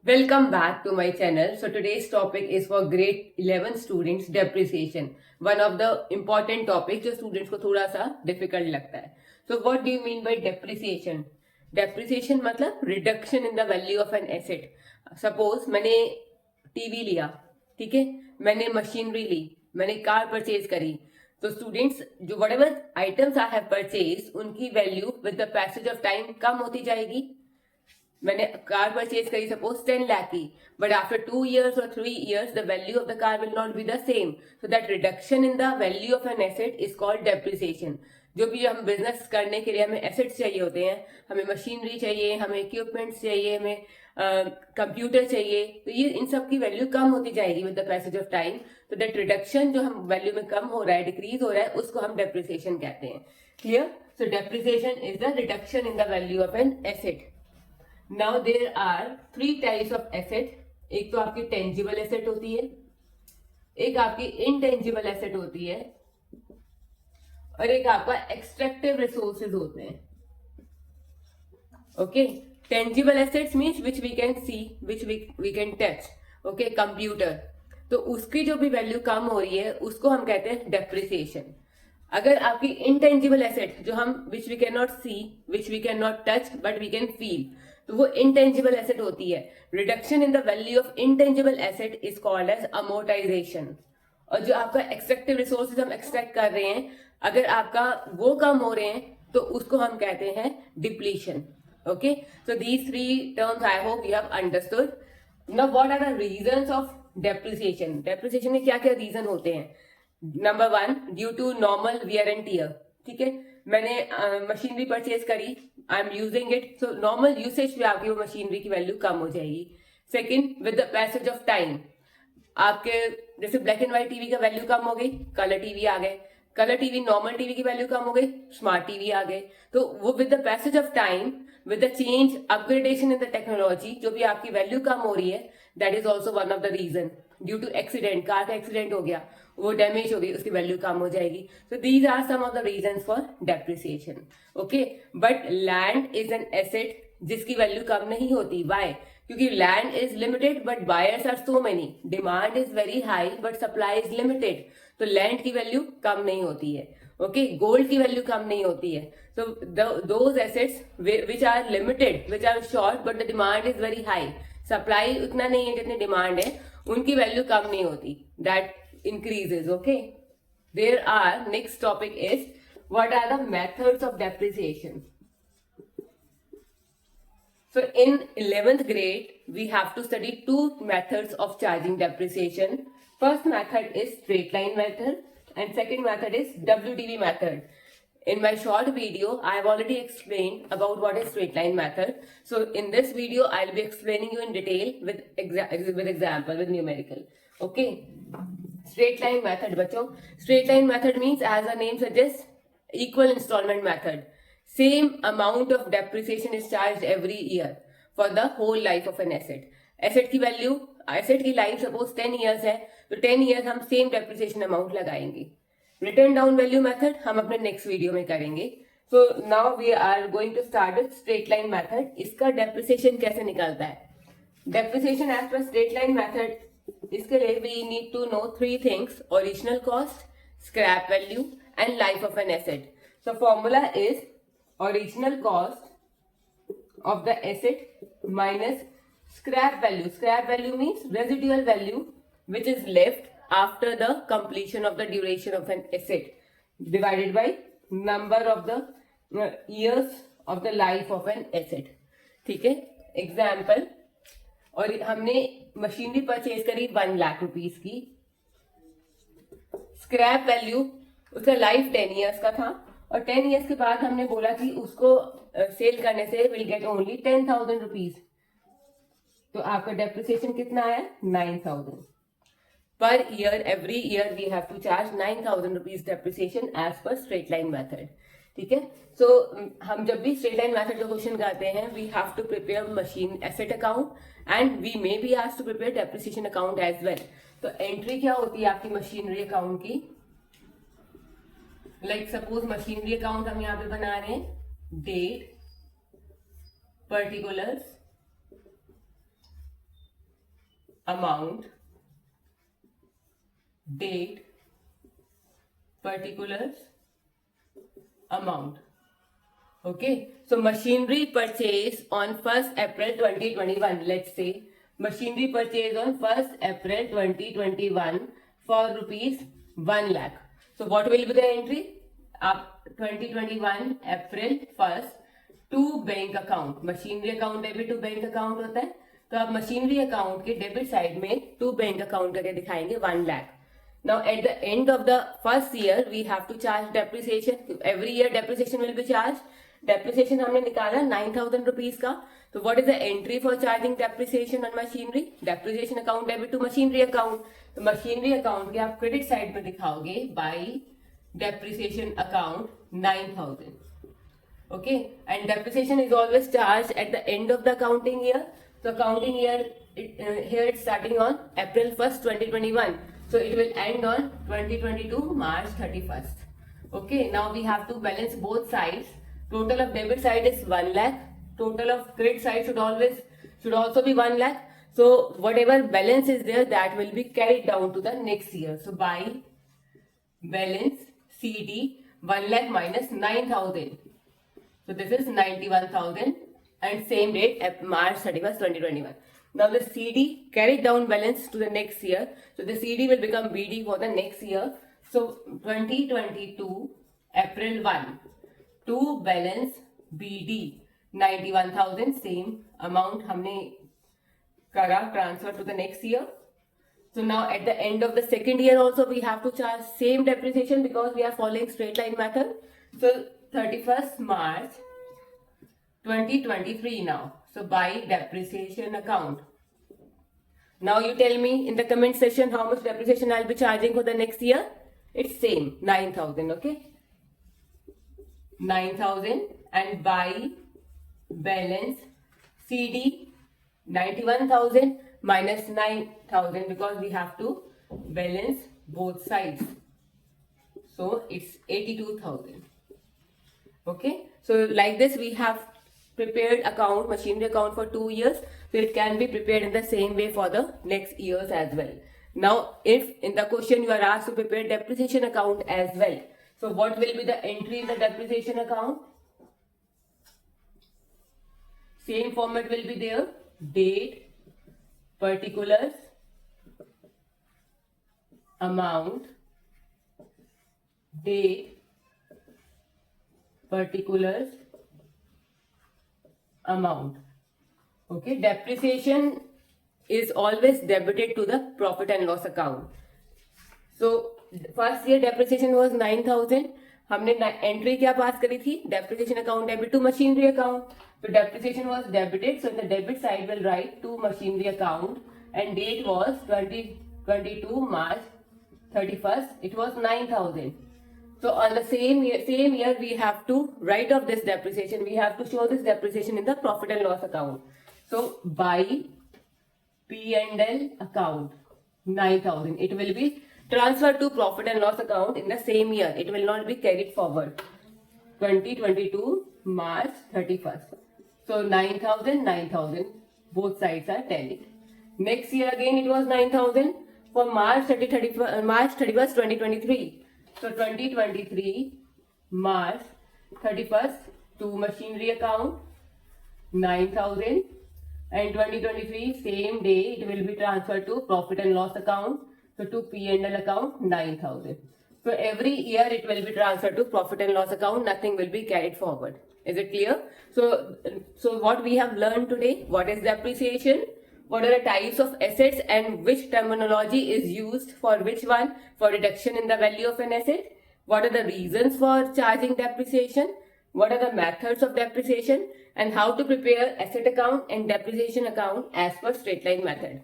Welcome back to my channel. So today's topic is for grade 11 students depreciation. One of the important topics जो students को थोड़ा सा difficult लगता है. So what do you mean by depreciation? Depreciation मतलब reduction in the value of an asset. Suppose मैंने TV लिया, ठीक है, मैंने मशीनरी ली, मैंने कार परचेज करी, तो स्टूडेंट्स जो whatever items I have purchased उनकी value with the passage of time कम होती जाएगी. मैंने कार परचेज करी सपोज 10 लाख की, बट आफ्टर 2 years और 3 years the value of the car will not be the same. So that reduction in the value of an asset is called depreciation. जो भी हम business करने के लिए हमें एसेट्स चाहिए होते हैं, हमें मशीनरी चाहिए, हमें इक्विपमेंट्स चाहिए, हमें कंप्यूटर चाहिए, तो ये इन सब की वैल्यू कम होती जाएगी with the passage of time. तो दैट रिडक्शन जो हम वैल्यू में कम हो रहा है, डिक्रीज हो रहा है, उसको हम डेप्रिसिएशन कहते हैं. Clear? So depreciation is the reduction in the value of an asset. Now there are 3 types of asset. एक तो आपकी टेंजिबल एसेट होती है, एक आपकी इनटेंजिबल एसेट होती है, और एक आपका एक्सट्रैक्टिव रिसोर्सेज होते हैं. Okay, tangible assets means which we can see, which we can touch. Okay, computer, तो उसकी जो भी वैल्यू कम हो रही है उसको हम कहते हैं डेप्रिसिएशन. अगर आपकी इनटेंजिबल एसेट जो हम which we can not see, which we can not touch but we can feel, तो वो इनटेंजिबल एसेट होती है. Reduction in the value of intangible asset is called as amortisation. और जो आपका एक्सट्रैक्टिव रिसोर्सेज हम एक्सट्रैक्ट कर रहे हैं, अगर आपका वो कम हो रहे हैं तो उसको हम कहते हैं depletion. Okay, so these 3 terms I hope you have understood. Now what are the reasons of depreciation? Depreciation में क्या क्या रीजन होते हैं? Number 1, due to normal wear and tear. ठीक है, मैंने मशीनरी परचेज करी, I am using it, so normal usage पे आपकी वो मशीनरी की वैल्यू कम हो जाएगी. Second, with the passage of time, आपके जैसे ब्लैक एंड व्हाइट टीवी का वैल्यू कम हो गई, कलर टीवी आ गए, कलर टीवी नॉर्मल टीवी की वैल्यू कम हो गई, स्मार्ट टीवी आ गए. तो वो with the passage of time, with the change upgradation in the technology, जो भी आपकी वैल्यू कम हो रही है, that is also one of the reason. Due to accident, car का एक्सीडेंट हो गया, वो डैमेज हो गई, उसकी वैल्यू कम हो जाएगी. So these are some of the reason for depreciation. Okay, but land is an asset जिसकी वैल्यू कम नहीं होती. वाई? क्योंकि land is limited but buyers are so many. Demand is very high but supply is limited. तो land की value कम नहीं होती है. ओके, गोल्ड की वैल्यू कम नहीं होती है. तो those assets which are limited, which are short but the demand is very high, supply उतना नहीं है जितनी डिमांड है, उनकी वैल्यू कम नहीं होती. That increases. Okay, there are, next topic is what are the methods of depreciation. So in 11th grade we have to study 2 methods of charging depreciation. First method is straight line method and second method is WDV method. In my short video I have already explained about what is straight line method. So in this video I'll be explaining you in detail with example, with numerical. Okay, straight line method बच्चों. Straight line method means, as the name suggests, equal installment method. Same amount of depreciation is charged every year for the whole life of an asset. Asset की value, asset की life suppose 10 years है, तो 10 years हम same depreciation amount लगाएंगे. Return down value method हम अपने next video में करेंगे. So now we are going to start with straight line method. इसका depreciation कैसे निकलता है? Depreciation as per straight line method, इसके लिए we need to know 3 things: original cost, scrap value and life of an asset. So formula is original cost of the asset minus scrap value. Scrap value means residual value which is left after the completion of the duration of an asset divided by number of the years of the life of an asset. ठीक है, example, और हमने machinery purchase करी 1 lakh rupees की. Scrap value, उसका life 10 years का था, और 10 इयर्स के बाद हमने बोला कि उसको सेल करने से विल गेट ओनली 10,000 रुपीज. तो आपका डेप्रिसिएशन कितना आया? 9,000 per year. Every year we have to charge 9,000 rupees depreciation as per straight line method. ठीक है, सो हम जब भी स्ट्रेट लाइन मेथड का क्वेश्चन करते हैं, we have to prepare machine asset account and we may be asked to prepare depreciation account as well. तो entry क्या होती है आपकी मशीनरी अकाउंट की? लाइक सपोज मशीनरी अकाउंट हम यहाँ पे बना रहे हैं, date, particulars, amount, date, particulars, amount. Okay, so machinery purchase on 1st April 2021. Let's say machinery purchase on 1st April 2021 for rupees 1 lakh. So what will be the entry? Up 2021 April 1st to bank account. Machinery account debit to bank account होता है, तो आप machinery account के debit side में to bank account करके दिखाएंगे 1 lakh. Now at the end of the first year we have to charge depreciation. Every year depreciation will be charged. Depreciation हमने निकाला 9,000 rupees का. So what is the entry for charging depreciation on machinery? Depreciation account debit to machinery account. तो machinery account के आप credit side में दिखाओगे by depreciation account 9,000. Okay, and depreciation is always charged at the end of the accounting year. So accounting year here it's starting on April 1st 2021. So it will end on 2022 March 31st. Okay, now we have to balance both sides. Total of debit side is 1 lakh. Total of credit side should also be 1 lakh. So whatever balance is there, that will be carried down to the next year. So by balance CD 1 lakh minus 9,000. So this is 91,000 and same date March 31st 2021. Now the CD carried down balance to the next year. So the CD will become BD for the next year. So 2022 April 1 to balance BD 91,000, same amount हमने करा transfer to the next year. So now at the end of the second year also we have to charge same depreciation because we are following straight line method. So 31st March 2023 now. So by depreciation account. Now you tell me in the comment section how much depreciation I'll be charging for the next year. It's same 9,000. Okay, 9,000 and by balance CD 91,000 minus 9,000 because we have to balance both sides. So it's 82,000. Okay, so like this we have prepared account, machinery account for 2 years. So it can be prepared in the same way for the next years as well. Now if in the question you are asked to prepare depreciation account as well. So what will be the entry in the depreciation account? Same format will be there. Date, particulars, amount, date, particulars, amount. Okay, depreciation is always debited to the profit and loss account. So first year depreciation was 9,000. हमने entry क्या पास करी थी? Depreciation account debit to machinery account. तो depreciation was debited, so the debit side will write to machinery account and date was 2022 March 31st. It was 9,000. So on the same year we have to write off this depreciation. We have to show this depreciation in the profit and loss account. So by P&L account 9,000, it will be transferred to profit and loss account in the same year. It will not be carried forward. 2022 March 31st. So 9,000, 9,000. Both sides are tallied. Next year again it was 9,000 for March 31st 2023. So 2023 March 31st to machinery account 9,000 and 2023 same day it will be transferred to profit and loss account. So to P&L account 9,000. So every year it will be transferred to profit and loss account. Nothing will be carried forward. Is it clear? So what we have learned today, what is depreciation? What are the types of assets and which terminology is used for which one for reduction in the value of an asset? What are the reasons for charging depreciation? What are the methods of depreciation and how to prepare asset account and depreciation account as per straight line method?